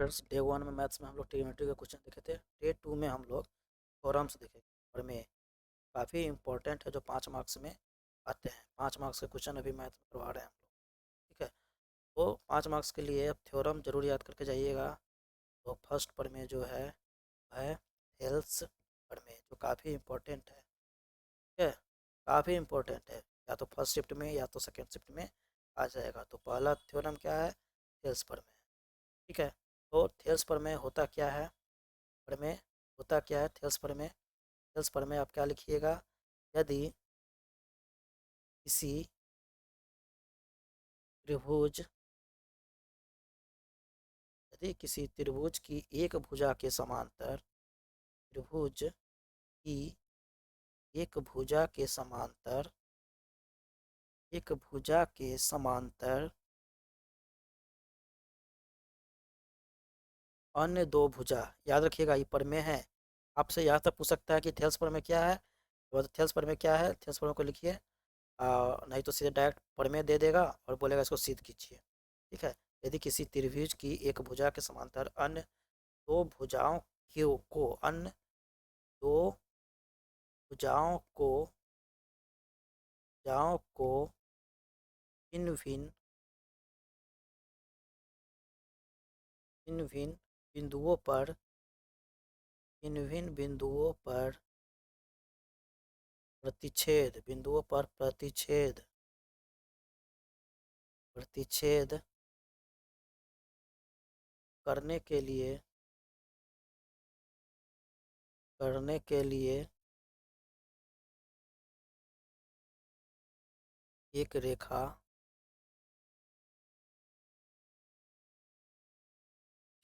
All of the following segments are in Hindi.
फ्रेंड्स, डे 1 में मैथ्स में हम लोग ट्रिग्नोमेट्री का क्वेश्चन देखे थे। डे 2 में हम लोग थ्योरम्स देखे और में काफ़ी इंपॉर्टेंट है जो 5 मार्क्स में आते हैं। 5 मार्क्स के क्वेश्चन अभी मैथ में करवा रहे हैं हम लोग, ठीक है। तो 5 मार्क्स के लिए अब थ्योरम जरूर याद करके जाइएगा। तो फर्स्ट पर में जो है हेल्स पर में, जो काफ़ी इंपॉर्टेंट है, ठीक है, काफ़ी इंपॉर्टेंट है। या तो फर्स्ट शिफ्ट में या तो सेकेंड शिफ्ट में आ जाएगा। तो पहला थ्योरम क्या है? हेल्स पर में, ठीक है। तो थेल्स प्रमेय होता क्या है? प्रमेय होता क्या है थेल्स प्रमेय? थेल्स प्रमेय आप क्या लिखिएगा? यदि किसी त्रिभुज यदि किसी त्रिभुज की एक भुजा के समांतर त्रिभुज की एक भुजा के समांतर एक भुजा के समांतर अन्य दो भुजा, याद रखिएगा ये प्रमेय है। आपसे यहाँ तक पूछ सकता है कि थेल्स प्रमेय क्या है। तो थेल्स प्रमेय क्या है? थेल्स प्रमेय को लिखिए। नहीं तो सीधे डायरेक्ट प्रमेय दे देगा और बोलेगा इसको सिद्ध कीजिए, ठीक है। यदि किसी त्रिभुज की एक भुजा के समांतर अन्य दो भुजाओं अन्य दो भुजाओं को भिन्न भिन्न भिन्न भिन्न बिंदुओं पर प्रतिच्छेद करने के लिए एक रेखा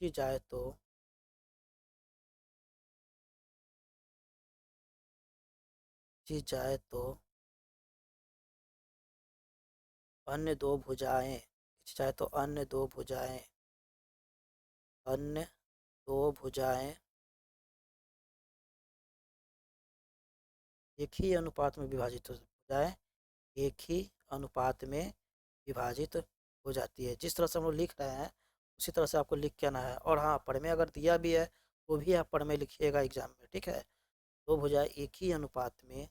खींची जाए तो अन्य दो भुजाएं खींची जाए तो अन्य दो भुजाएं एक ही अनुपात में विभाजित हो जाए एक ही अनुपात में विभाजित हो जाती है। जिस तरह से हम लोग लिख रहे हैं उसी तरह से आपको लिख के आना है। और हाँ, प्रमेय अगर दिया भी है तो भी आप प्रमेय लिखिएगा एग्जाम में, ठीक है। दो भुजाएं एक ही अनुपात में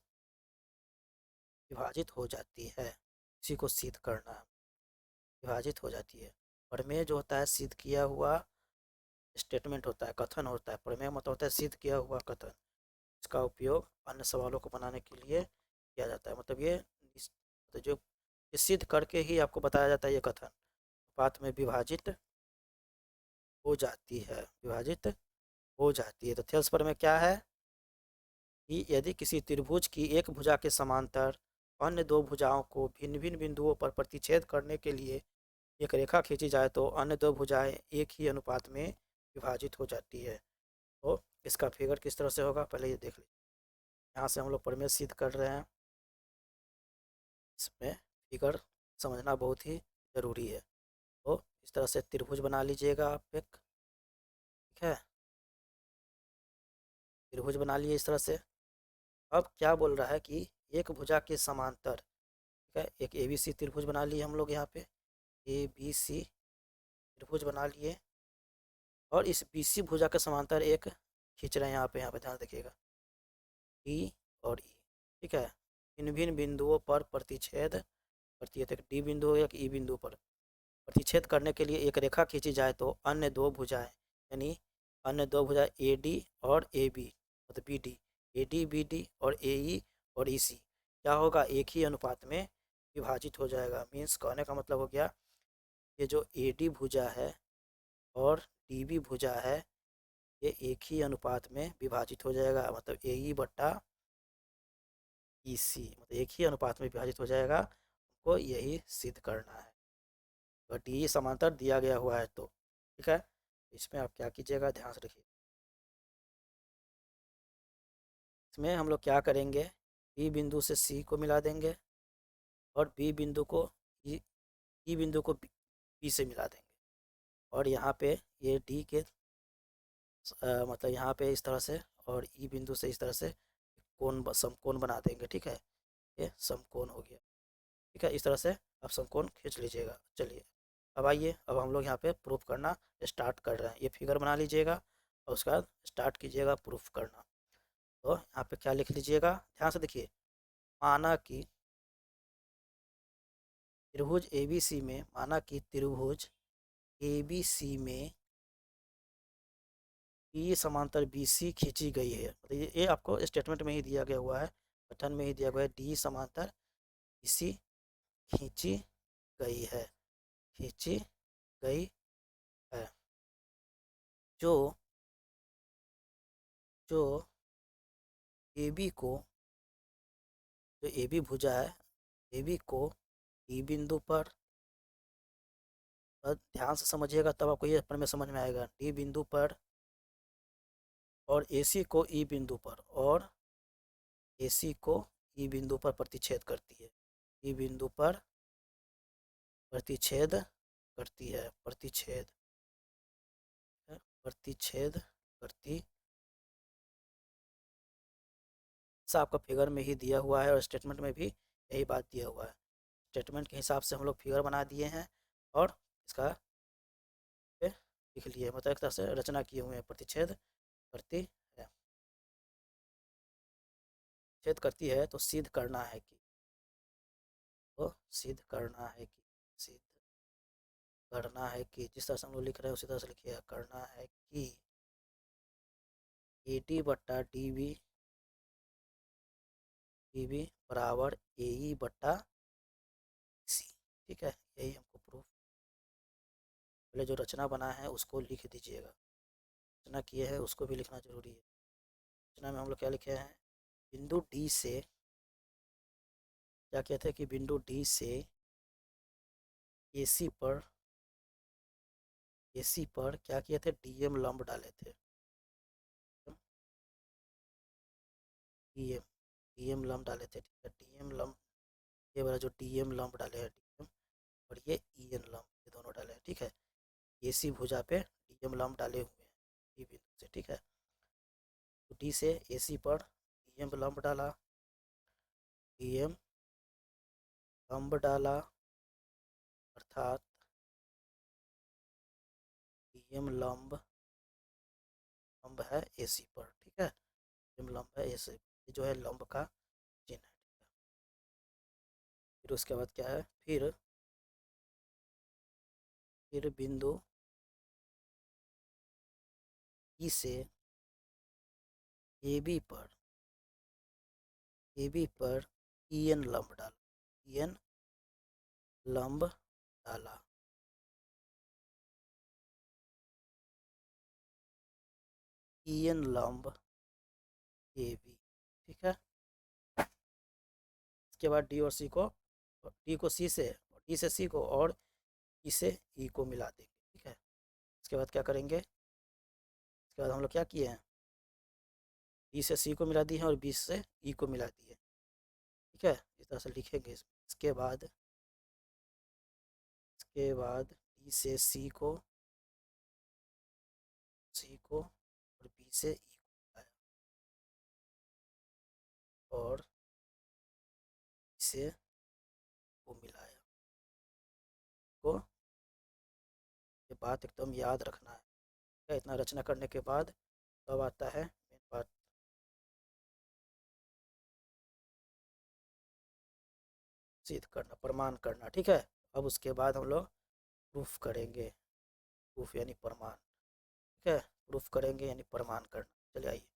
विभाजित हो जाती है, इसी को सिद्ध करना है। विभाजित हो जाती है। प्रमेय जो होता है सिद्ध किया हुआ स्टेटमेंट होता है, कथन होता है। प्रमेय मतलब होता है सिद्ध किया हुआ कथन। इसका उपयोग अन्य सवालों को बनाने के लिए किया जाता है। मतलब ये तो जो ये सिद्ध करके ही आपको बताया जाता है ये कथन अनुपात में विभाजित हो जाती है, विभाजित हो जाती है। तो थेल्स प्रमेय क्या है कि यदि किसी त्रिभुज की एक भुजा के समांतर अन्य दो भुजाओं को भिन्न भिन्न बिंदुओं पर प्रतिच्छेद करने के लिए एक रेखा खींची जाए तो अन्य दो भुजाएं एक ही अनुपात में विभाजित हो जाती है। तो इसका फिगर किस तरह से होगा पहले ये देख लीजिए। यहाँ से हम लोग प्रमेय सिद्ध कर रहे हैं, इसमें फिगर समझना बहुत ही ज़रूरी है। तो इस तरह से त्रिभुज बना लीजिएगा आप एक, ठीक है। त्रिभुज बना लिए इस तरह से। अब क्या बोल रहा है कि एक भुजा के समांतर, ठीक है, एक ए बी सी त्रिभुज बना लिए हम लोग। यहाँ पे ए बी सी त्रिभुज बना लिए और इस बी सी भुजा के समांतर एक खींच रहे हैं यहाँ पे ध्यान देखिएगा, डी और ई, ठीक है। भिन्न भिन्न बिंदुओं पर एक डी बिंदु हो या ई बिंदु पर प्रतिच्छेद करने के लिए एक रेखा खींची जाए तो अन्य दो भुजाएं, यानी अन्य दो भुजाएं ए डी और ए बी, मतलब B D, A D B D और ए ई और ई सी क्या होगा? एक ही अनुपात में विभाजित हो जाएगा। मीन्स कहने का मतलब हो गया ये जो ए डी भुजा है और डी बी भुजा है ये एक ही अनुपात में विभाजित हो जाएगा। मतलब ए ई बट्टा ई सी, मतलब एक ही अनुपात में विभाजित हो जाएगा। हमको यही सिद्ध करना है। तो डी समांतर दिया गया हुआ है तो, ठीक है। इसमें आप क्या कीजिएगा, ध्यान से रखिए। इसमें हम लोग क्या करेंगे, बी बिंदु से सी को मिला देंगे और बी बिंदु को ई बिंदु को बी से मिला देंगे। और यहाँ पे ये डी के मतलब यहाँ पे इस तरह से और ई बिंदु से इस तरह से समकोण बना देंगे, ठीक है। ये समकोण हो गया, ठीक है। इस तरह से आप समकोण खींच लीजिएगा। चलिए अब आइए, अब हम लोग यहाँ पे प्रूफ करना स्टार्ट कर रहे हैं। ये फिगर बना लीजिएगा और उसके बाद स्टार्ट कीजिएगा प्रूफ करना। तो यहाँ पे क्या लिख लीजिएगा, ध्यान से देखिए। माना कि त्रिभुज ABC में, माना कि त्रिभुज ABC में ई समांतर BC खींची गई है। मतलब ये आपको स्टेटमेंट में ही दिया गया हुआ है, कथन में ही दिया गया है। डी समांतर BC खींची गई है, खींची गई है। जो जो AB को, जो AB भुजा है, AB को D बिंदु पर, ध्यान से समझिएगा तब आपको ये अपने में समझ में आएगा। D बिंदु पर और AC को E बिंदु पर, और AC को E बिंदु पर प्रतिच्छेद करती है। E बिंदु पर प्रतिच्छेद करती है, प्रतिच्छेद करती। ऐसा आपका फिगर में ही दिया हुआ है और स्टेटमेंट में भी यही बात दिया हुआ है। स्टेटमेंट के हिसाब से हम लोग फिगर बना दिए हैं और इसका पे लिख लिए, मतलब एक तरह से रचना किए हुए हैं। प्रतिच्छेद करती है, छेद करती है तो सिद्ध करना है कि, तो सिद्ध करना है कि, सिद्ध करना है कि, जिस तरह से हम लोग लिख रहे हैं उसी तरह से लिखिए। करना है कि AD बट्टा DB बराबर AE बट्टा C। ठीक है, यही हमको प्रूफ। पहले जो रचना बना है उसको लिख दीजिएगा, रचना किए है उसको भी लिखना जरूरी है। रचना में हम लोग क्या लिखे हैं, बिंदु D से, क्या कहते हैं कि बिंदु D से AC पर, AC पर क्या किए थे, DM लंब डाले थे। DM DM लंब डाले थे, ठीक है। DM लंब, ये वाला जो DM लंब डाले हैं, DM, और ये EN लंब, ये दोनों डाले हैं, ठीक है। AC भुजा पे DM लंब डाले हुए हैं D बिंदु से, ठीक है। तो D से AC पर DM लंब डाला, DM लंब डाला, अर्थात DM लंब, लंब है AC पर, ठीक है। DM लंब है AC, ये जो है लंब का चिन्ह है, ठीक है। फिर उसके बाद क्या है, फिर बिंदु E से AB पर, AB पर EN लंब डाला, EN लंब डाला, EN लंब AB, ठीक है। इसके बाद D और C को, D को C से, D से C को, और E से E को मिला देंगे, ठीक है। इसके बाद क्या करेंगे, इसके बाद हम लोग क्या किए हैं, D से C को मिला दिए हैं और B से E को मिला दिए, ठीक है। इस तरह से लिखेंगे। इसके बाद D से C को और B से E को मिलाया, और इसे को मिलाया। को ये बात एकदम याद रखना है, ठीक है। इतना रचना करने के बाद तब आता है मेन बात, सिद्ध करना, प्रमाण करना, ठीक है। अब उसके बाद हम लोग प्रूफ करेंगे, प्रूफ यानी प्रमाण, ठीक है। प्रूफ करेंगे यानी प्रमाण करना। चलिए आइए,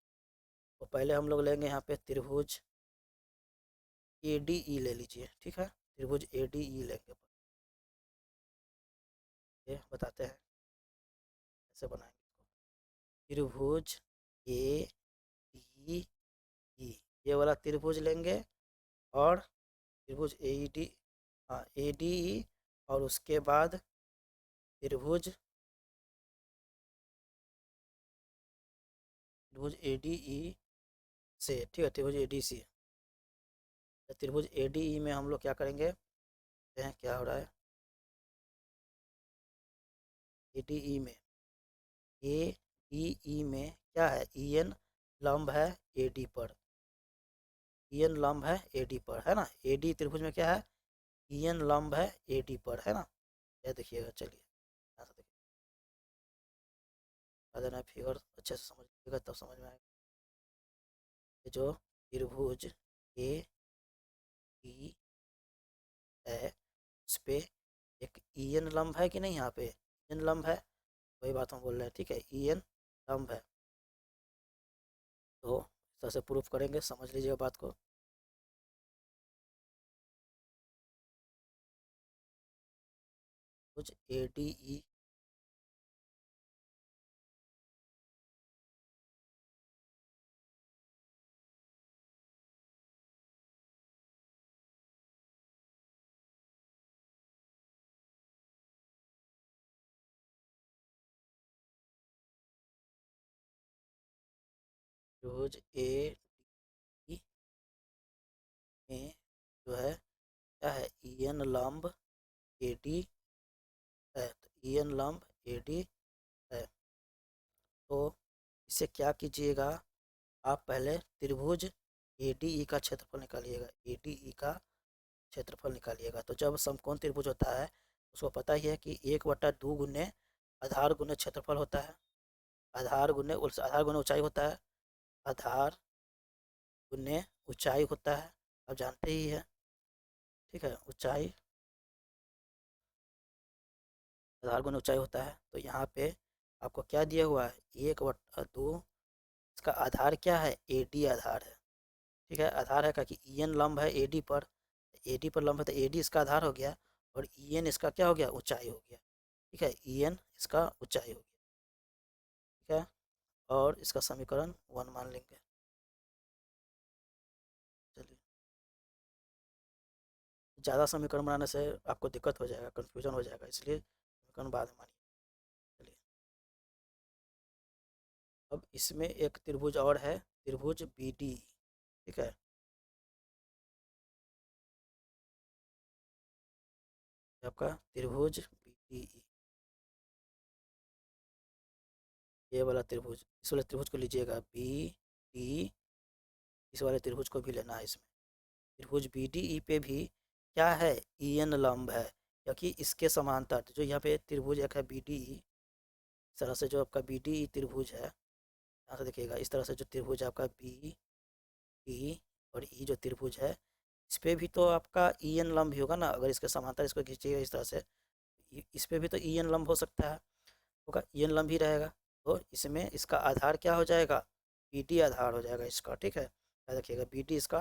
तो पहले हम लोग लेंगे यहाँ पे त्रिभुज ADE ले लीजिए, ठीक है। त्रिभुज ADE लेंगे, ये बताते हैं कैसे बनाएंगे। त्रिभुज ADE, ये वाला त्रिभुज लेंगे, और त्रिभुज AED, हाँ ADE, और उसके बाद त्रिभुज ADE से, ठीक है। त्रिभुज ADC, त्रिभुज ADE में हम लोग क्या करेंगे, देखते हैं क्या हो रहा है। ADE में, ADE में क्या है, EN लंब है AD पर, EN लंब है AD पर, है ना। AD त्रिभुज में क्या है, EN लंब है AD पर, है ना। यह देखिएगा, चलिए यहाँ से देखिए, बता देना फिगर अच्छे से समझ लीजिएगा तब समझ में आएगा। ये जो त्रिभुज ए डी है उस पे एक ई एन लंब है कि नहीं, यहाँ पे एन लंब है, वही बात हम बोल रहे हैं, ठीक है, ई एन लंब है। तो इस तरह से प्रूफ करेंगे, समझ लीजिएगा बात को। कुछ ए डी ई त्रिभुज ए डी में जो है क्या है, ई एन लंब ए डी है, तो ई एन लंब ए डी है। तो इसे क्या कीजिएगा, आप पहले त्रिभुज ए डी ई का क्षेत्रफल निकालिएगा, ए डी ई का क्षेत्रफल निकालिएगा। तो जब समकोण त्रिभुज होता है उसको पता ही है कि 1/2 गुने आधार गुने क्षेत्रफल होता है, आधार गुने ऊंचाई होता है, आधार गुने ऊंचाई होता है, आप जानते ही है, ठीक है, ऊंचाई आधार गुने ऊंचाई होता है। तो यहाँ पे आपको क्या दिया हुआ है, 1/2, इसका आधार क्या है, ए डी आधार है, ठीक है, आधार है का कि ई एन लंब है ए डी पर, ए डी पर लंब है तो ए डी इसका आधार हो गया, और ई एन इसका क्या हो गया, ऊंचाई हो गया, ठीक है, ई एन इसका ऊंचाई हो गया, ठीक है। और इसका समीकरण 1 मान लेंगे। चलिए, ज़्यादा समीकरण बनाने से आपको दिक्कत हो जाएगा, कन्फ्यूजन हो जाएगा, इसलिए समीकरण बाद में मानिए। चलिए, अब इसमें एक त्रिभुज और है, त्रिभुज बी डी, ठीक है, आपका त्रिभुज बी डी, ये वाला त्रिभुज, इस वाले त्रिभुज को लीजिएगा बी डी, इस वाले त्रिभुज को भी लेना है इसमें। त्रिभुज बी डी ई पे भी क्या है, ई एन लंब है, क्योंकि इसके समांतर जो यहाँ पे त्रिभुज एक है बी डी ई, इस तरह से जो आपका बी डी ई त्रिभुज है, यहाँ से देखिएगा, इस तरह से जो त्रिभुज है आपका बी डी और ई जो त्रिभुज है, इस पे भी तो आपका ई एन लंब ही होगा ना, अगर इसके समांतर इसको खींचिएगा इस तरह से, इस पे भी तो ई एन लंब हो सकता है, होगा, ई एन लंब ही रहेगा। तो इसमें इसका आधार क्या हो जाएगा, बी डी आधार हो जाएगा इसका, ठीक है, याद रखिएगा बी डी इसका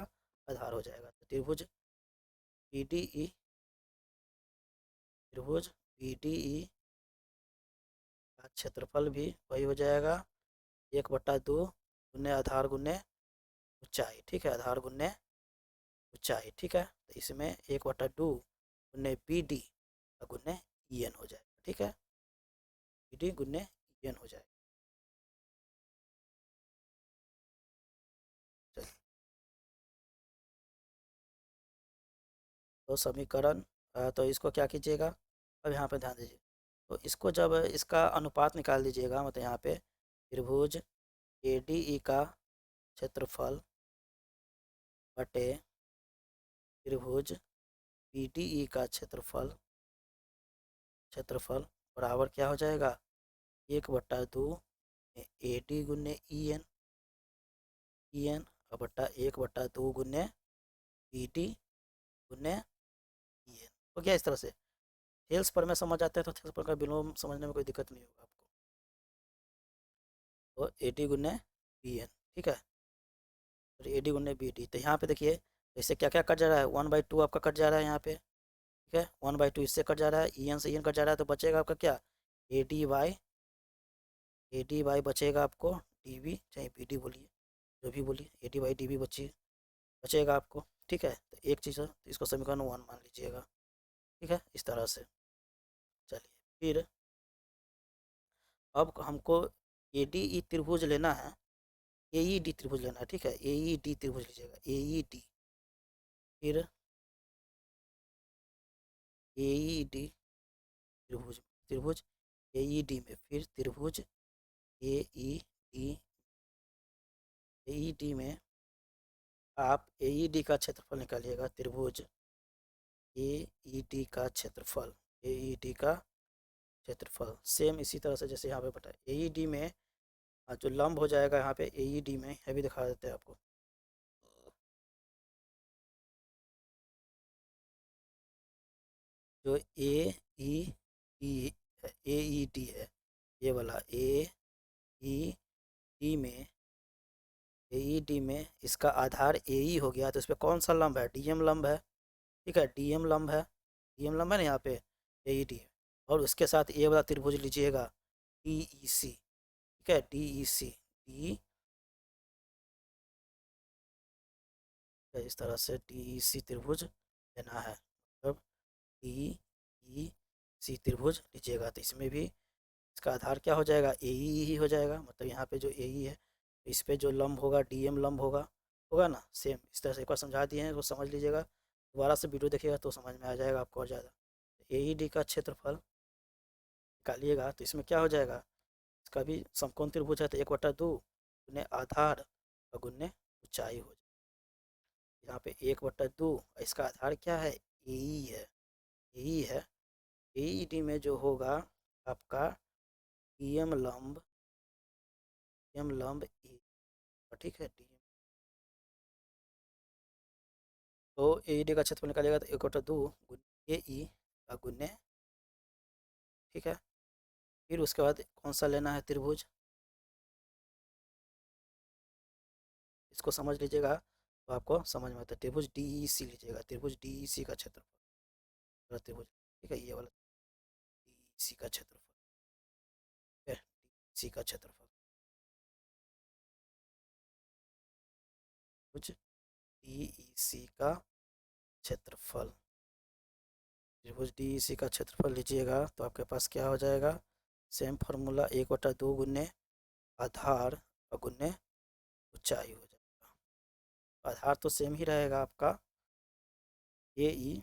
आधार हो जाएगा। तो त्रिभुज बी डी ई, त्रिभुज बी डी ई का क्षेत्रफल भी वही हो जाएगा, 1/2 गुने आधार गुने ऊंचाई, ठीक है, आधार गुने ऊंचाई, ठीक है। तो इसमें 1/2 गुने बी डी गुने ई एन हो जाएगा, ठीक है, बी डी गुने ई एन हो जाएगा। चलिए, तो समीकरण, तो इसको क्या कीजिएगा, अब यहाँ पे ध्यान दीजिए, तो इसको जब इसका अनुपात निकाल दीजिएगा, मतलब यहाँ पे त्रिभुज ए डी ई का क्षेत्रफल बटे त्रिभुज बी डी ई का क्षेत्रफल बराबर क्या हो जाएगा, 1/2 ए डी गुने ई एन बटा 1/2 गुने बी डी गुने ई एन हो गया। इस तरह से थेल्स पर में समझ आते हैं तो थेल्स पर का विलोम समझने में कोई दिक्कत नहीं होगा आपको। तो ए डी गुने बी एन, ठीक है, और ए डी गुने बी डी, तो यहाँ पे देखिए, इससे क्या क्या कट जा रहा है, 1/2 आपका कट जा रहा है यहाँ पे, ठीक है, 1/2 इससे कट जा रहा है, ई एन से ई एन कट जा रहा है, तो बचेगा आपका क्या, ए डी वाई बचेगा आपको, डी वी चाहे बी डी बोलिए, जो भी बोलिए, A D Y D V बचेगा आपको, ठीक है। तो एक चीज़ है, तो इसको समीकरण 1 मान लीजिएगा, ठीक है, इस तरह से। चलिए, फिर अब हमको ए डी ई त्रिभुज लेना है, ए ई डी त्रिभुज लेना है, ठीक है, ए ई डी त्रिभुज लीजिएगा, ए ई डी, फिर ए ई डी त्रिभुज, त्रिभुज ए ई डी में फिर त्रिभुज ए ई डी, ए ई डी में आप ए ई डी का क्षेत्रफल निकालिएगा, त्रिभुज ए ई डी का क्षेत्रफल, AED का क्षेत्रफल सेम इसी तरह से जैसे यहाँ पे बताया AED में जो लंब हो जाएगा यहाँ पे AED में है भी दिखा देते हैं आपको। जो AED है ये वाला AED में AED में इसका आधार AE हो गया तो इस पर कौन सा लंब है DM लंब है। ठीक है DM लंब है। DM लंब है ना यहाँ पे AED और उसके साथ ये वाला त्रिभुज लीजिएगा DEC। ठीक है DEC डी इस तरह से DEC त्रिभुज लेना है मतलब DEC त्रिभुज लीजिएगा तो इसमें भी इसका आधार क्या हो जाएगा AE ही हो जाएगा मतलब यहाँ पे जो AE है इस पे जो लंब होगा DM लंब होगा होगा ना सेम इस तरह से एक बार समझा दिए हैं वो समझ लीजिएगा दोबारा से वीडियो देखिएगा तो समझ में आ जाएगा आपको और ज़्यादा। AED का क्षेत्रफल निकालिएगा तो इसमें क्या हो जाएगा इसका भी समकोण त्रिभुज है तो 1/2 गुने आधार और गुने ऊंचाई हो जाएगा। यहाँ पे 1/2 इसका आधार क्या है AE है AE है AED में जो होगा आपका DM लंब ए ठीक है DM तो AED का क्षेत्रफल निकालिएगा तो 1/2 गुने AE का गुने ठीक है। फिर उसके बाद कौन सा लेना है त्रिभुज इसको समझ लीजिएगा तो आपको समझ में आता है त्रिभुज DEC लीजिएगा त्रिभुज DEC का क्षेत्रफल त्रिभुज ठीक है ये वाला DEC का क्षेत्रफल ठीक है DEC का क्षेत्रफल त्रिभुज DEC का क्षेत्रफल त्रिभुज DEC का क्षेत्रफल लीजिएगा तो आपके पास क्या हो जाएगा सेम फार्मूला 1/2 गुने आधार और गुने ऊंचाई हो जाएगा। आधार तो सेम ही रहेगा आपका AE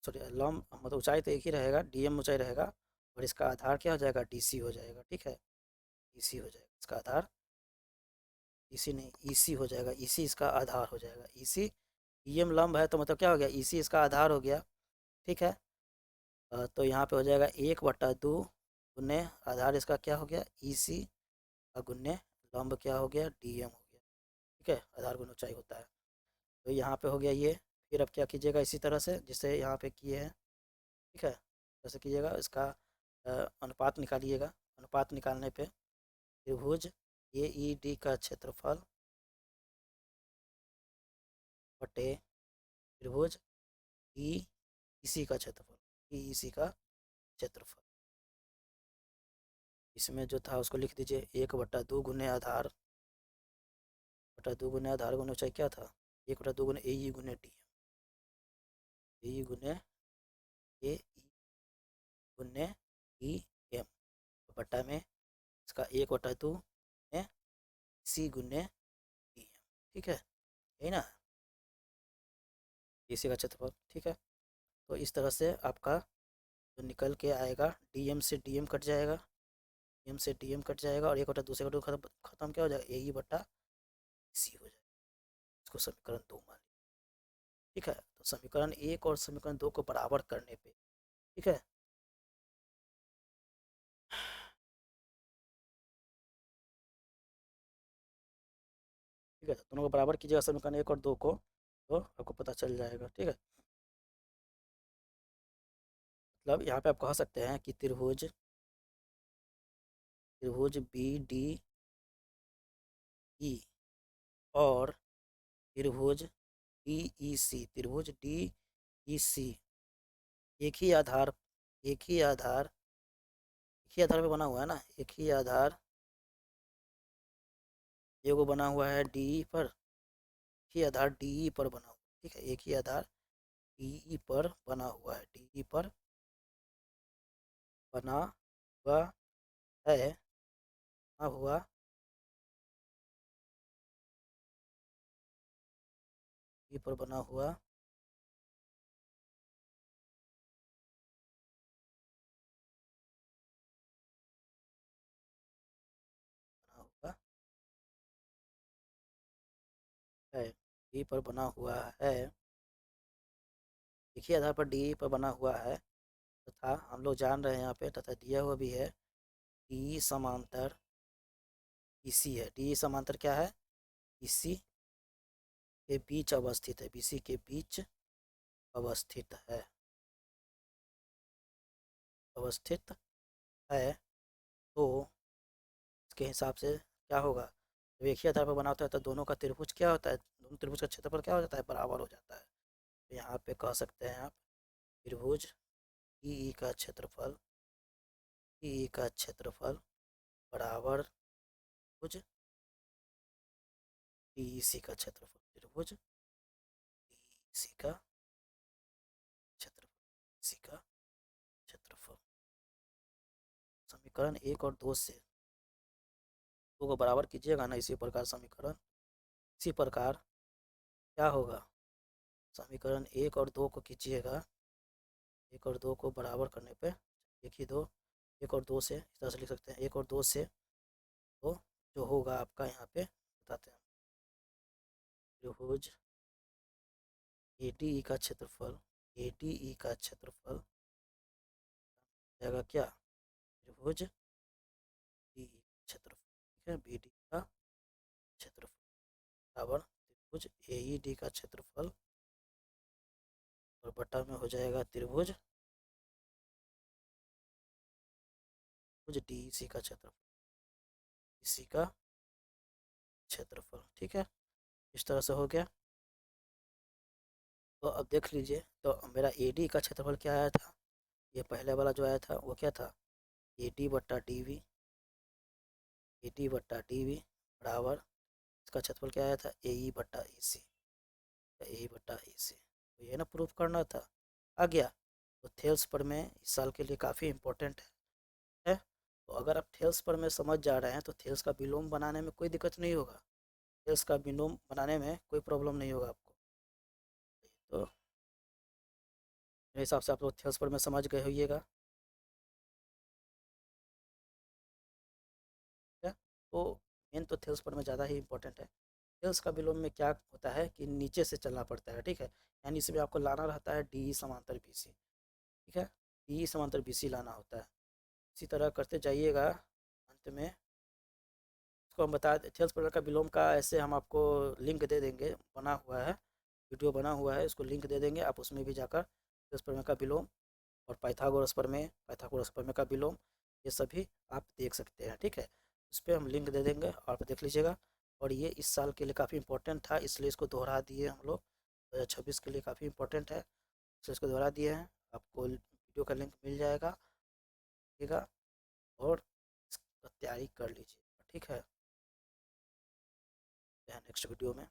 सॉरी लंब मतलब ऊंचाई तो एक ही रहेगा DM ऊंचाई रहेगा और इसका आधार क्या हो जाएगा DC हो जाएगा। ठीक है DC हो जाएगा इसका आधार DC नहीं EC हो जाएगा EC इसका आधार हो जाएगा EC DM लंब है तो मतलब क्या हो गया EC इसका आधार हो गया। ठीक है तो यहाँ पे हो जाएगा 1/2 गुने आधार इसका क्या हो गया EC और गुने लंब क्या हो गया DM हो गया। ठीक है आधार गुना ऊंचाई होता है तो यहाँ पे हो गया ये। फिर अब क्या कीजिएगा इसी तरह से जिससे यहाँ पे किए हैं। ठीक है जैसे कीजिएगा इसका अनुपात निकालिएगा अनुपात निकालने पे त्रिभुज AED का क्षेत्रफल बटे त्रिभुज DEC का क्षेत्रफल DEC का क्षेत्रफल इसमें जो था उसको लिख दीजिए 1/2 गुने आधार बटा 2 गुने आधार गुने ऊंचाई क्या था 1/2 गुने AE गुने DM AE गुने AE गुने DM बटा में इसका 1/2 में C गुने DM। ठीक है यही ना DC का क्षेत्रफल। ठीक है तो इस तरह से आपका जो निकल के आएगा DM से DM कट जाएगा DM से DM कट जाएगा और 1/2 से 1/2 खत्म क्या हो जाएगा AE बटा C हो जाएगा। इसको समीकरण 2 मान लीजिए। ठीक है तो समीकरण 1 और समीकरण 2 को बराबर करने पे ठीक है ठीक है दोनों को बराबर कीजिएगा समीकरण 1 और 2 को तो आपको पता चल जाएगा। ठीक है मतलब यहाँ पे आप कह सकते हैं कि त्रिभुज त्रिभुज BDE और त्रिभुज DEC एक ही आधार एक ही आधार एक ही आधार पे बना हुआ है ना एक ही आधार ये को बना हुआ है DE पर एक ही आधार DE पर बना हुआ है। ठीक है एक ही आधार DE पर बना हुआ है DE पर बना हुआ है बना हुआ DE पर बना हुआ बना हुआ है DE पर बना हुआ है देखिए आधार पर डी पर बना हुआ है तथा हम लोग जान रहे हैं यहाँ पे तथा दिया हुआ भी है डी समांतर बीसी है। डी समांतर क्या है? बीसी के बीच अवस्थित है, बीसी के बीच अवस्थित है, अवस्थित है। तो इसके हिसाब से क्या होगा? जब एक ही आधार पर बना होता है तो दोनों का त्रिभुज क्या होता है, दोनों त्रिभुज का क्षेत्रफल क्या हो जाता है? बराबर हो जाता है। तो यहाँ पे कह सकते हैं आप त्रिभुज ई का क्षेत्रफल, ई का क्षेत्रफल बराबर त्रिभुज सी का क्षेत्रफल, त्रिभुज सी का क्षेत्रफल, सी का क्षेत्रफल। समीकरण 1 और 2 से दो को बराबर कीजिएगा ना, इसी प्रकार समीकरण, इसी प्रकार क्या होगा? समीकरण 1 और 2 को कीजिएगा, 1 और 2 को बराबर करने पे एक ही दो, 1 और 2 से इस तरह से लिख सकते हैं, 1 और 2 से तो जो होगा आपका यहाँ पे बताते हैं। त्रिभुज ए डी ई का क्षेत्रफल, ए डी ई का क्षेत्रफल जाएगा क्या? त्रिभुज डी ई क्षेत्रफल, ठीक है, बी डी का क्षेत्रफल बराबर त्रिभुज ए ई डी का क्षेत्रफल और बटा में हो जाएगा त्रिभुज डी सी का क्षेत्रफल, इसी का क्षेत्रफल। ठीक है, इस तरह से हो गया। तो अब देख लीजिए, तो मेरा ए डी का क्षेत्रफल क्या आया था? ये पहले वाला जो आया था वो क्या था? ए डी बट्टा डी वी, ए डी बट्टा डी वी बराबर इसका क्षेत्रफल क्या आया था? ए ई बट्टा ए सी, ए ई बट्टा ए सी। तो ये ना प्रूफ करना था, आ गया। तो थेल्स पर में इस साल के लिए काफ़ी इम्पोर्टेंट है। तो अगर आप थेल्स पर में समझ जा रहे हैं तो थेल्स का विलोम बनाने में कोई दिक्कत नहीं होगा, थेल्स का विलोम बनाने में कोई प्रॉब्लम नहीं होगा आपको। तो मेरे हिसाब से आप लोग थेल्स पर में समझ गए होइएगा। ठीक है, तो मेन तो थेल्स पर में ज़्यादा ही इंपॉर्टेंट है। थेल्स का विलोम में क्या होता है कि नीचे से चलना पड़ता है, ठीक है, यानी इसमें आपको लाना रहता है डी समांतर बी सी। ठीक है, डी समांतर बी सी लाना होता है। इसी तरह करते जाइएगा, अंत में इसको हम बता थेल्स पर का विलोम का ऐसे हम आपको लिंक दे देंगे, बना हुआ है, वीडियो बना हुआ है, इसको लिंक दे देंगे, आप उसमें भी जाकर थेल्स पर का विलोम और पाइथागोरस पर में, पाइथागोरस पर में का विलोम, ये सभी आप देख सकते हैं। ठीक है, उस पर हम लिंक दे देंगे, आप देख लीजिएगा। और ये इस साल के लिए काफ़ी इंपॉर्टेंट था, इसलिए इसको दोहरा दिए हम लोग, 2026 के लिए काफ़ी इंपॉर्टेंट है, इसलिए इसको दोहरा दिए हैं। आपको वीडियो का लिंक मिल जाएगा, ठीक है, और इसका तैयारी कर लीजिए। ठीक है, नेक्स्ट वीडियो में।